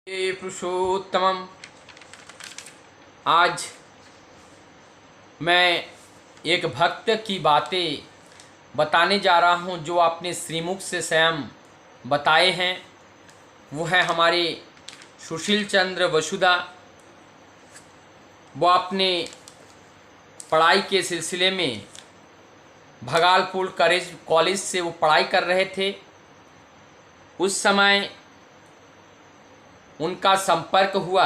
हे पुरुषोत्तमम। आज मैं एक भक्त की बातें बताने जा रहा हूँ जो आपने श्रीमुख से स्वयं बताए हैं। वो है हमारे सुशील चंद्र वसुधा। वो अपने पढ़ाई के सिलसिले में भगालपुर कॉलेज से वो पढ़ाई कर रहे थे। उस समय उनका संपर्क हुआ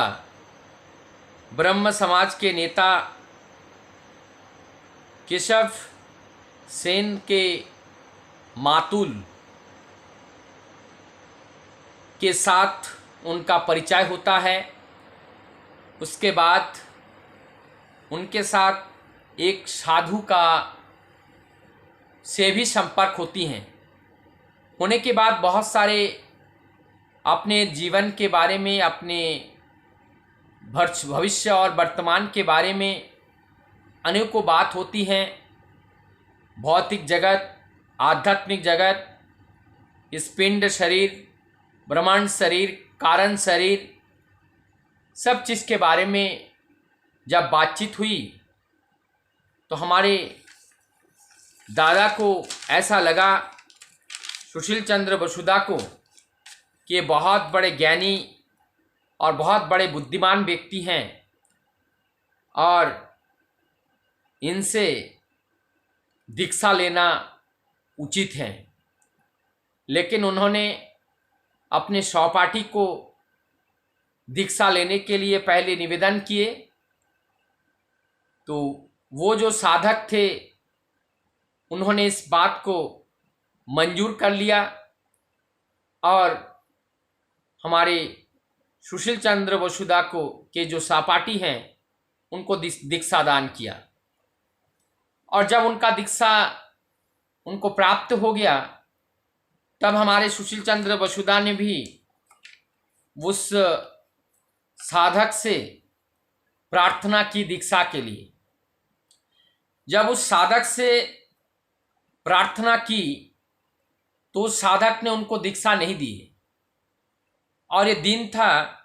ब्रह्म समाज के नेता केशव सेन के मातुल के साथ उनका परिचय होता है। उसके बाद उनके साथ एक साधु का से भी संपर्क होती हैं। होने के बाद बहुत सारे अपने जीवन के बारे में, अपने भविष्य और वर्तमान के बारे में अनेकों बात होती हैं। भौतिक जगत, आध्यात्मिक जगत, इस पिंड शरीर, ब्रह्मांड शरीर, कारण शरीर, सब चीज़ के बारे में जब बातचीत हुई तो हमारे दादा को ऐसा लगा, सुशील चंद्र वसुधा को, कि ये बहुत बड़े ज्ञानी और बहुत बड़े बुद्धिमान व्यक्ति हैं और इनसे दीक्षा लेना उचित है। लेकिन उन्होंने अपने सहपाठी को दीक्षा लेने के लिए पहले निवेदन किए तो वो जो साधक थे उन्होंने इस बात को मंजूर कर लिया और हमारे सुशील चंद्र वसुधा को के जो सहपाठी हैं उनको दीक्षा दान किया। और जब उनका दीक्षा उनको प्राप्त हो गया तब हमारे सुशील चंद्र वसुधा ने भी उस साधक से प्रार्थना की दीक्षा के लिए। जब उस साधक से प्रार्थना की तो उस साधक ने उनको दीक्षा नहीं दी और ये दिन था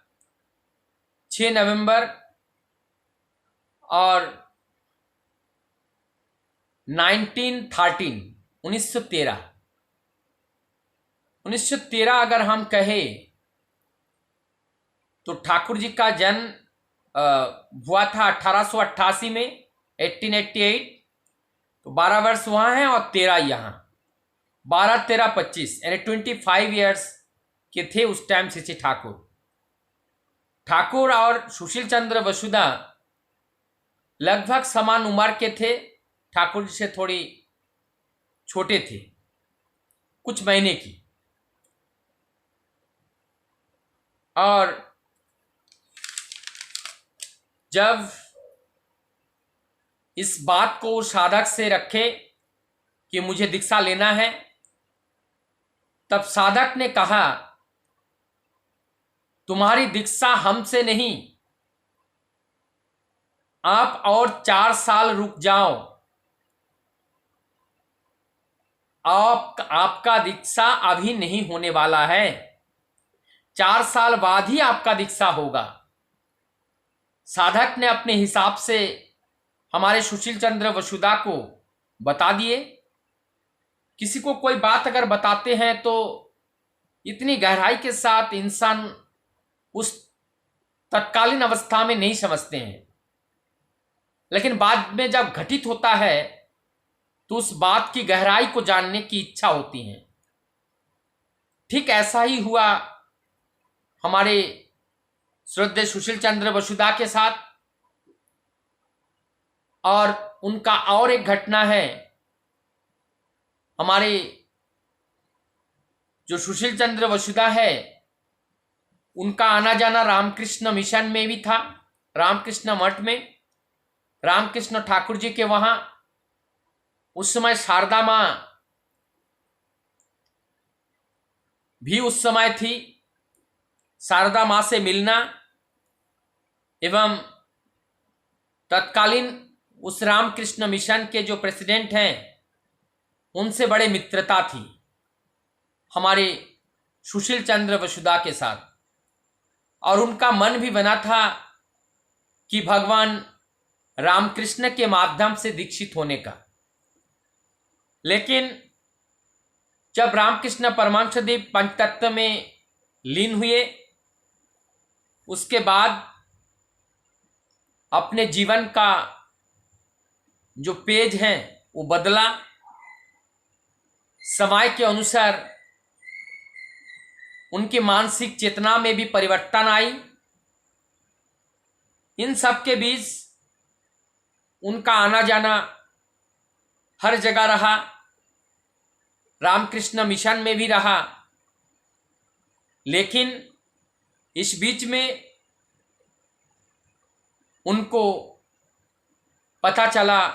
6 नवंबर और 1913 अगर हम कहें तो ठाकुर जी का जन्म हुआ था 1888 में, 1888। तो 12 वर्ष वहाँ हैं और 13 यहाँ, 12, 13, 25 यानी 25 ईयर्स के थे उस टाइम से ठाकुर और सुशील चंद्र वसुधा लगभग समान उम्र के थे। ठाकुर जी से थोड़ी छोटे थे, कुछ महीने की। और जब इस बात को साधक से रखे कि मुझे दीक्षा लेना है तब साधक ने कहा, तुम्हारी दीक्षा हमसे नहीं, आप और 4 साल रुक जाओ, आपका दीक्षा अभी नहीं होने वाला है, 4 साल बाद ही आपका दीक्षा होगा। साधक ने अपने हिसाब से हमारे सुशील चंद्र वसुधा को बता दिए। किसी को कोई बात अगर बताते हैं तो इतनी गहराई के साथ इंसान उस तत्कालीन अवस्था में नहीं समझते हैं, लेकिन बाद में जब घटित होता है तो उस बात की गहराई को जानने की इच्छा होती है। ठीक ऐसा ही हुआ हमारे श्रद्धेय सुशील चंद्र वसुधा के साथ। और उनका और एक घटना है, हमारे जो सुशील चंद्र वसुधा है उनका आना जाना रामकृष्ण मिशन में भी था, रामकृष्ण मठ में, रामकृष्ण ठाकुर जी के वहां। उस समय शारदा मां भी उस समय थी। शारदा मां से मिलना एवं तत्कालीन उस रामकृष्ण मिशन के जो प्रेसिडेंट हैं उनसे बड़े मित्रता थी हमारे सुशील चंद्र वसुधा के साथ। और उनका मन भी बना था कि भगवान रामकृष्ण के माध्यम से दीक्षित होने का। लेकिन जब रामकृष्ण परमहंसदेव पंचतत्व में लीन हुए, उसके बाद अपने जीवन का जो पेज है वो बदला। समय के अनुसार उनकी मानसिक चेतना में भी परिवर्तन आई। इन सब के बीच उनका आना जाना हर जगह रहा, रामकृष्ण मिशन में भी रहा। लेकिन इस बीच में उनको पता चला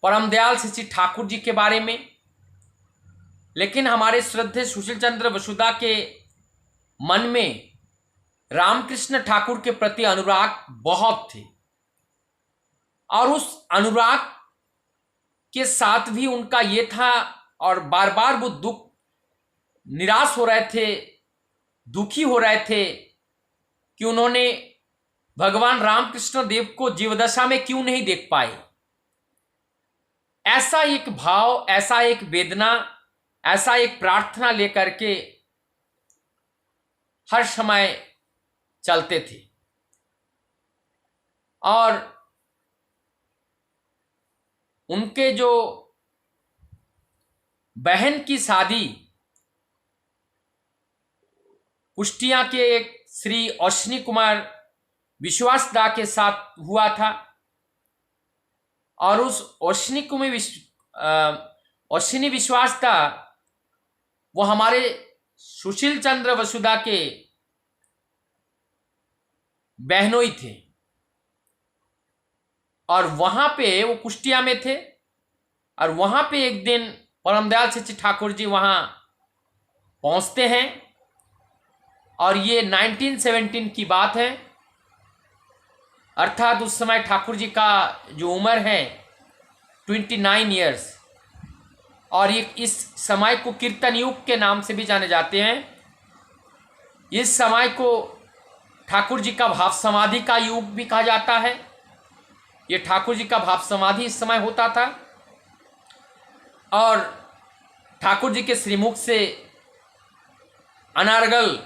परमदयाल श्री ठाकुर जी के बारे में। लेकिन हमारे श्रद्धेय सुशील चंद्र वसुधा के मन में रामकृष्ण ठाकुर के प्रति अनुराग बहुत थे, और उस अनुराग के साथ भी उनका ये था, और बार बार वो निराश हो रहे थे, दुखी हो रहे थे कि उन्होंने भगवान रामकृष्ण देव को जीवदशा में क्यों नहीं देख पाए। ऐसा एक भाव, ऐसा एक वेदना, ऐसा एक प्रार्थना लेकर के हर समय चलते थे। और उनके जो बहन की शादी कुष्टिया के एक श्री अश्विनी कुमार विश्वास दा के साथ हुआ था, और उस अश्विनी विश्वास दा वो हमारे सुशील चंद्र वसुधा के बहनोई थे, और वहां पे वो कुष्टिया में थे। और वहां पे एक दिन परमदयाल श्री ठाकुर जी वहां पहुंचते हैं, और ये 1917 की बात है। अर्थात उस समय ठाकुर जी का जो उम्र है 29 ईयर्स, और ये इस समय को कीर्तन युग के नाम से भी जाने जाते हैं। इस समय को ठाकुर जी का भाव समाधि का युग भी कहा जाता है। ये ठाकुर जी का भाव समाधि इस समय होता था, और ठाकुर जी के श्रीमुख से अनारगल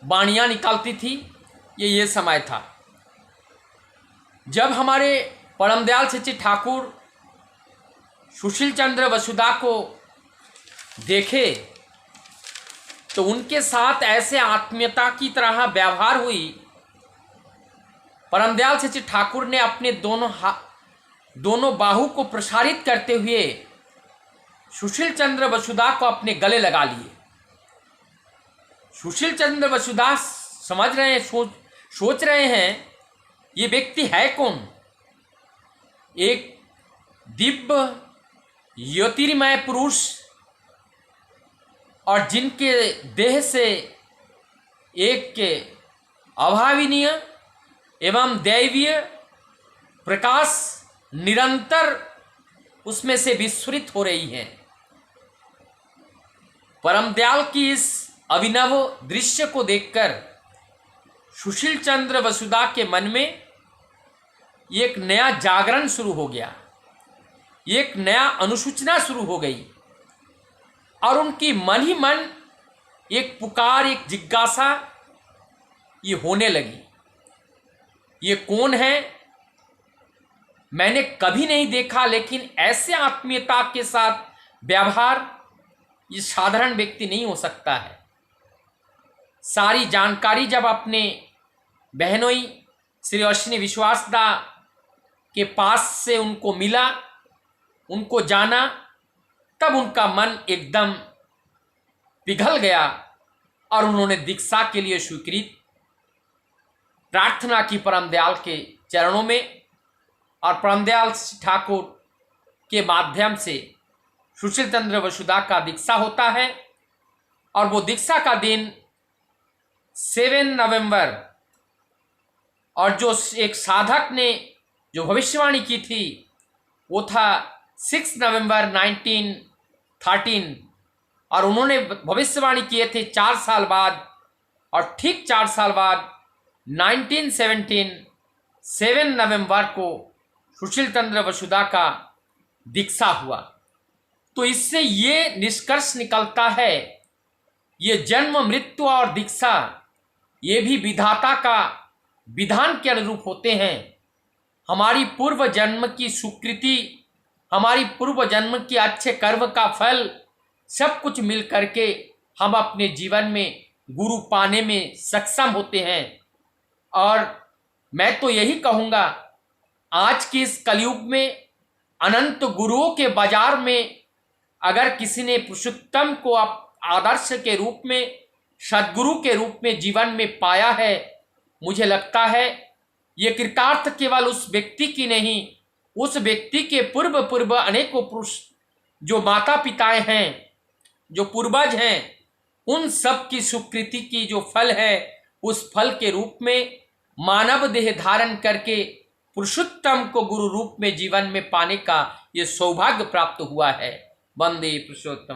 वाणियाँ निकलती थी। ये समय था जब हमारे परमदयाल श्री ठाकुर सुशील चंद्र वसुधा को देखे, तो उनके साथ ऐसे आत्मीयता की तरह व्यवहार हुई। परमदयाल श्री ठाकुर ने अपने दोनों बाहु को प्रसारित करते हुए सुशील चंद्र वसुधा को अपने गले लगा लिए। सुशील चंद्र वसुधा समझ रहे हैं, सोच रहे हैं ये व्यक्ति है कौन। एक दिव्य ज्योतिर्मय पुरुष, और जिनके देह से एक के अभावनीय एवं दैवीय प्रकाश निरंतर उसमें से विस्फुरित हो रही है। परमदयाल की इस अभिनव दृश्य को देखकर सुशील चंद्र वसुधा के मन में एक नया जागरण शुरू हो गया, एक नया अनुसूचना शुरू हो गई, और उनकी मन ही मन एक पुकार, एक जिज्ञासा ये होने लगी। ये कौन है, मैंने कभी नहीं देखा, लेकिन ऐसे आत्मीयता के साथ व्यवहार ये साधारण व्यक्ति नहीं हो सकता है। सारी जानकारी जब अपने बहनोई श्री अश्विनी विश्वासदा के पास से उनको मिला, उनको जाना, तब उनका मन एकदम पिघल गया, और उन्होंने दीक्षा के लिए स्वीकृत प्रार्थना की परमदयाल के चरणों में। और परमदयाल ठाकुर के माध्यम से सुशील चंद्र वसुधा का दीक्षा होता है, और वो दीक्षा का दिन 7 नवंबर, और जो एक साधक ने जो भविष्यवाणी की थी वो था 6 नवंबर 1913, और उन्होंने भविष्यवाणी किए थे 4 साल बाद और ठीक 4 साल बाद 1917 7 नवंबर को सुशील चंद्र वसुधा का दीक्षा हुआ। तो इससे ये निष्कर्ष निकलता है, ये जन्म, मृत्यु और दीक्षा ये भी विधाता का विधान के अनुरूप होते हैं। हमारी पूर्व जन्म की सुकृति, हमारी पूर्व जन्म की अच्छे कर्म का फल सब कुछ मिल करके हम अपने जीवन में गुरु पाने में सक्षम होते हैं। और मैं तो यही कहूँगा, आज के इस कलयुग में अनंत गुरुओं के बाजार में अगर किसी ने पुरुषोत्तम को आदर्श के रूप में, सद्गुरु के रूप में जीवन में पाया है, मुझे लगता है ये कृतार्थ केवल उस व्यक्ति की नहीं, उस व्यक्ति के पूर्व अनेकों पुरुष जो माता पिताएं हैं, जो पूर्वज हैं, उन सब की सुकृति की जो फल है, उस फल के रूप में मानव देह धारण करके पुरुषोत्तम को गुरु रूप में जीवन में पाने का ये सौभाग्य प्राप्त हुआ है। वंदे पुरुषोत्तम।